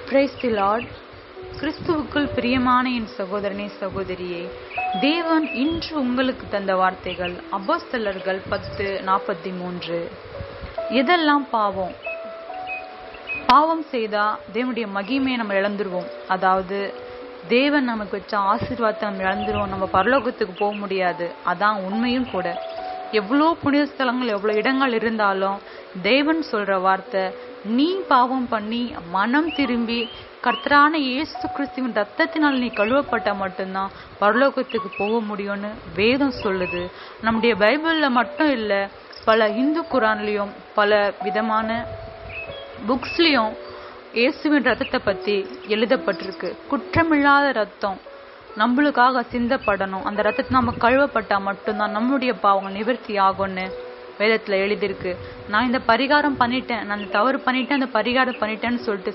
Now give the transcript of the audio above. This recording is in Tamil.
Praise the Lord. கிறிஸ்துவுக்குள் பிரியமான என் சகோதரனே சகோதரியே, தேவன் இன்று உங்களுக்கு தந்த வார்த்தைகள் அப்போஸ்தலர்கள் 10:43. எதெல்லாம் பாவம்? பாவம் செய்தா தேவனுடைய மகிமையை நம்ம இழந்துருவோம். அதாவது தேவன் நமக்கு வச்ச ஆசீர்வாதத்தை நம்ம இழந்துருவோம். நம்ம பரலோகத்துக்கு போக முடியாது. அதான் உண்மையும் கூட. எவ்வளோ புனித ஸ்தலங்கள், எவ்வளோ இடங்கள் இருந்தாலும் தேவன் சொல்ற வார்த்தை, நீ பாவம் பண்ணி மனம் திரும்பி கர்த்தரான இயேசு கிறிஸ்துவின் ரத்தத்தினால் நீ கழுவப்பட்ட மட்டும்தான் பரலோகத்துக்கு போக முடியும்னு வேதம் சொல்லுது. நம்முடைய பைபிள்ல மட்டும் இல்ல, பல இந்து குரான்லயும் பல விதமான புக்ஸ்லயும் இயேசுவின் ரத்தத்தை பத்தி எழுதப்பட்டிருக்கு. குற்றமில்லாத ரத்தம் நம்மளுக்காக சிந்தப்படணும். அந்த ரத்தத்தை நம்ம கழுவப்பட்டா மட்டும்தான் நம்மளுடைய பாவங்கள் நிவர்த்தி ஆகும்னு வேதத்துல எழுதியிருக்கு. நான் இந்த பரிகாரம் பண்ணிட்டேன், நான் இந்த தவறு பண்ணிட்டேன், அந்த பரிகாரம் பண்ணிட்டேன்னு சொல்லிட்டு